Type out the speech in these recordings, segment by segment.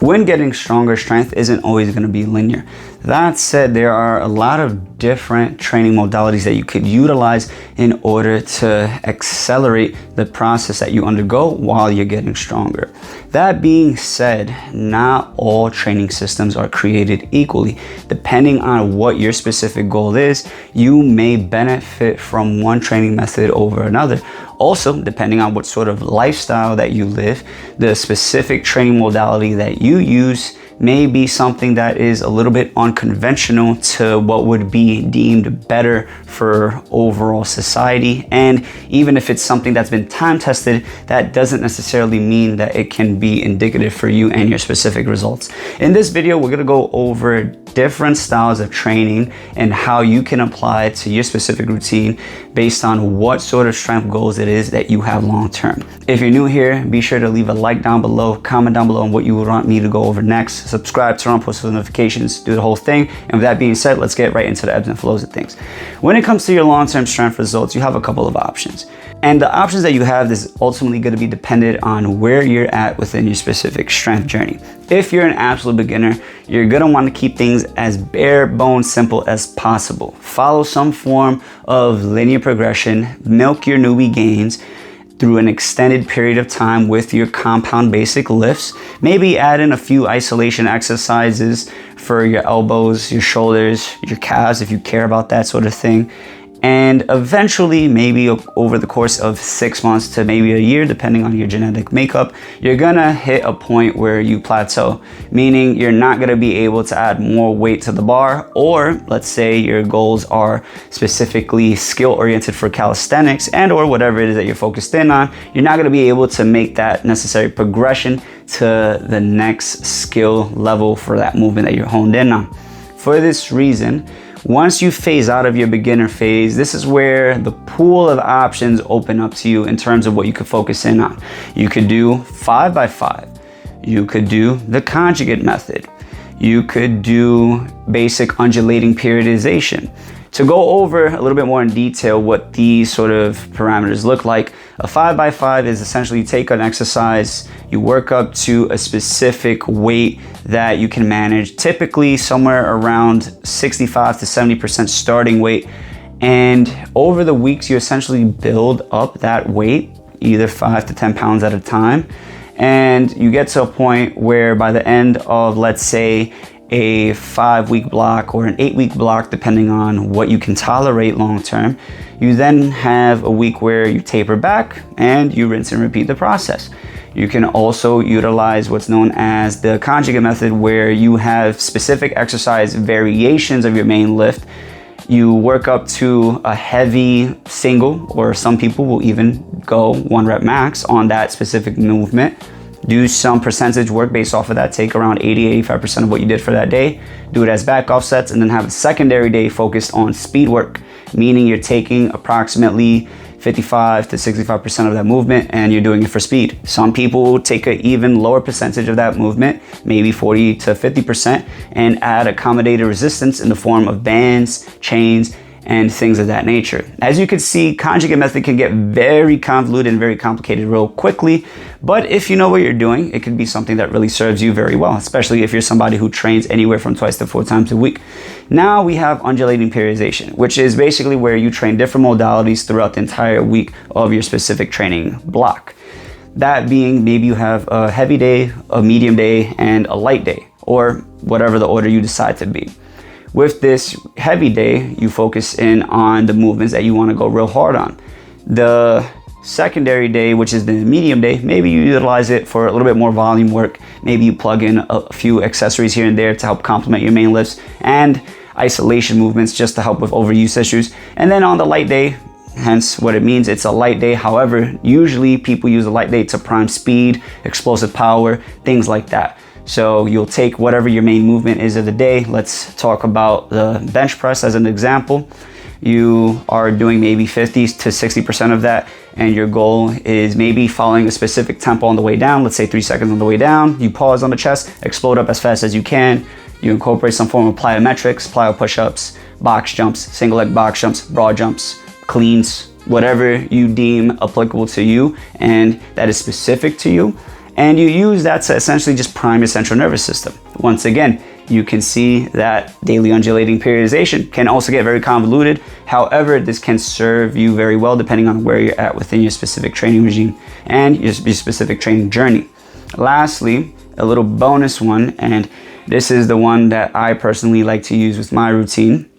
When getting stronger, strength isn't always going to be linear. That said, there are a lot of different training modalities that you could utilize in order to accelerate the process that you undergo while you're getting stronger. That being said, not all training systems are created equally. Depending on what your specific goal is, you may benefit from one training method over another. Also, depending on what sort of lifestyle that you live, the specific training modality that you use may be something that is a little bit unconventional to what would be deemed better for overall society. And even if it's something that's been time tested, that doesn't necessarily mean that it can be indicative for you and your specific results. In this video, we're gonna go over different styles of training and how you can apply it to your specific routine based on what sort of strength goals it is that you have long term. If you're new here, be sure to leave a like down below, comment down below on what you would want me to go over next, subscribe, turn on post notifications, do the whole thing. And with that being said, let's get right into the ebbs and flows of things. When it comes to your long-term strength results, you have a couple of options. And the options that you have is ultimately going to be dependent on where you're at within your specific strength journey. If you're an absolute beginner, you're going to want to keep things as bare bones simple as possible. Follow some form of linear progression, milk your newbie gains through an extended period of time with your compound basic lifts. Maybe add in a few isolation exercises for your elbows, your shoulders, your calves, if you care about that sort of thing. And eventually, maybe over the course of 6 months to maybe a year, depending on your genetic makeup, you're gonna hit a point where you plateau, meaning you're not gonna be able to add more weight to the bar, or let's say your goals are specifically skill oriented for calisthenics and or whatever it is that you're focused in on, you're not gonna be able to make that necessary progression to the next skill level for that movement that you're honed in on. For this reason, once you phase out of your beginner phase, this is where the pool of options open up to you in terms of what you could focus in on. You could do 5x5. You could do the conjugate method. You could do basic undulating periodization. To go over a little bit more in detail what these sort of parameters look like, a 5x5 is essentially you take an exercise, you work up to a specific weight that you can manage, typically somewhere around 65 to 70% starting weight. And over the weeks, you essentially build up that weight, either 5 to 10 pounds at a time. And you get to a point where by the end of, let's say, a 5-week block or an 8-week block, depending on what you can tolerate long term, you then have a week where you taper back and you rinse and repeat the process. You can also utilize what's known as the conjugate method, where you have specific exercise variations of your main lift. You work up to a heavy single, or some people will even go 1 rep max on that specific movement. Do some percentage work based off of that. Take around 80-85% of what you did for that day. Do it as back offsets, and then have a secondary day focused on speed work, meaning you're taking approximately 55 to 65% of that movement and you're doing it for speed. Some people take an even lower percentage of that movement, maybe 40 to 50%, and add accommodated resistance in the form of bands, chains, and things of that nature. As you can see, conjugate method can get very convoluted and very complicated real quickly, but if you know what you're doing, it could be something that really serves you very well, especially if you're somebody who trains anywhere from 2 to 4 times a week. Now we have undulating periodization, which is basically where you train different modalities throughout the entire week of your specific training block. That being, maybe you have a heavy day, a medium day, and a light day, or whatever the order you decide to be. With this heavy day, you focus in on the movements that you want to go real hard on. The secondary day, which is the medium day, maybe you utilize it for a little bit more volume work. Maybe you plug in a few accessories here and there to help complement your main lifts, and isolation movements just to help with overuse issues. And then on the light day, hence what it means, it's a light day. However, usually people use a light day to prime speed, explosive power, things like that. So you'll take whatever your main movement is of the day. Let's talk about the bench press as an example. You are doing maybe 50 to 60% of that, and your goal is maybe following a specific tempo on the way down. Let's say 3 seconds on the way down. You pause on the chest, explode up as fast as you can. You incorporate some form of plyometrics, plyo push-ups, box jumps, single leg box jumps, broad jumps, cleans, whatever you deem applicable to you and that is specific to you. And you use that to essentially just prime your central nervous system. Once again, you can see that daily undulating periodization can also get very convoluted. However, this can serve you very well depending on where you're at within your specific training regime and your specific training journey. Lastly, a little bonus one, and this is the one that I personally like to use with my routine.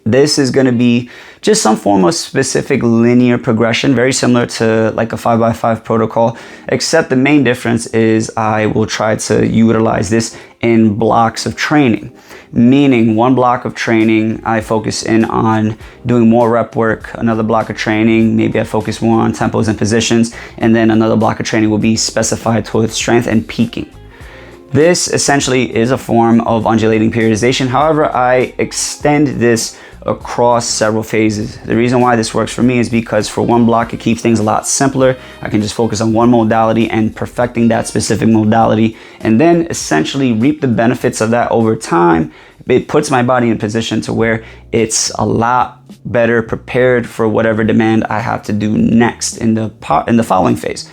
This is going to be just some form of specific linear progression, very similar to like a 5x5 protocol, except the main difference is I will try to utilize this in blocks of training. Meaning one block of training, I focus in on doing more rep work. Another block of training, maybe I focus more on tempos and positions. And then another block of training will be specified towards strength and peaking. This essentially is a form of undulating periodization. However, I extend this across several phases. The reason why this works for me is because for one block, it keeps things a lot simpler. I can just focus on one modality and perfecting that specific modality, and then essentially reap the benefits of that over time. It puts my body in a position to where it's a lot better prepared for whatever demand I have to do next in the following phase.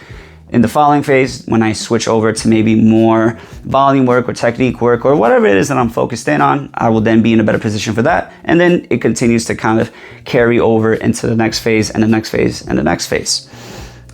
In the following phase, when I switch over to maybe more volume work or technique work or whatever it is that I'm focused in on, I will then be in a better position for that. And then it continues to kind of carry over into the next phase and the next phase and the next phase.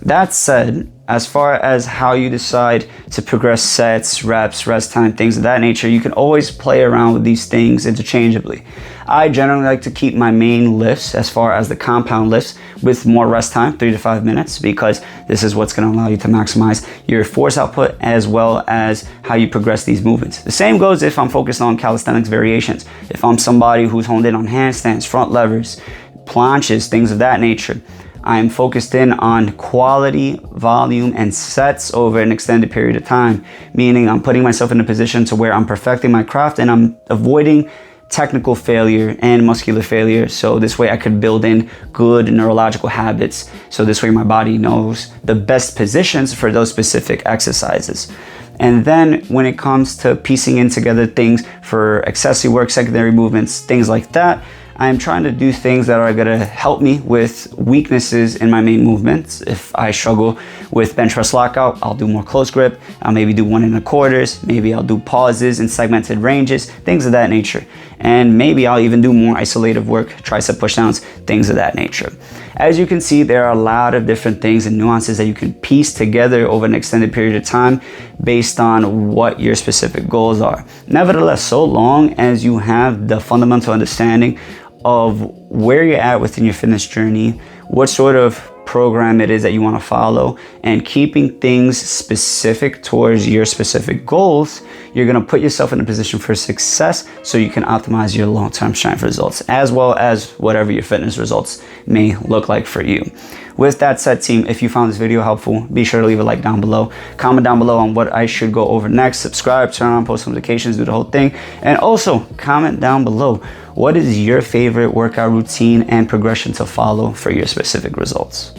That said, as far as how you decide to progress sets, reps, rest time, things of that nature, you can always play around with these things interchangeably. I generally like to keep my main lifts, as far as the compound lifts, with more rest time, 3 to 5 minutes, because this is what's going to allow you to maximize your force output as well as how you progress these movements. The same goes if I'm focused on calisthenics variations. If I'm somebody who's honed in on handstands, front levers, planches, things of that nature, I'm focused in on quality, volume, and sets over an extended period of time, meaning I'm putting myself in a position to where I'm perfecting my craft and I'm avoiding technical failure and muscular failure. So this way I could build in good neurological habits. So this way my body knows the best positions for those specific exercises. And then when it comes to piecing in together things for accessory work, secondary movements, things like that, I'm trying to do things that are going to help me with weaknesses in my main movements. If I struggle with bench press lockout, I'll do more close grip. I'll maybe do 1 1/4. Maybe I'll do pauses in segmented ranges, things of that nature. And maybe I'll even do more isolative work, tricep pushdowns, things of that nature. As you can see, there are a lot of different things and nuances that you can piece together over an extended period of time based on what your specific goals are. Nevertheless, so long as you have the fundamental understanding of where you're at within your fitness journey, what sort of program it is that you want to follow, and keeping things specific towards your specific goals, you're going to put yourself in a position for success so you can optimize your long-term strength results as well as whatever your fitness results may look like for you. With that said, team, if you found this video helpful, be sure to leave a like down below, comment down below on what I should go over next, subscribe, turn on post notifications, do the whole thing, and also comment down below what is your favorite workout routine and progression to follow for your specific results.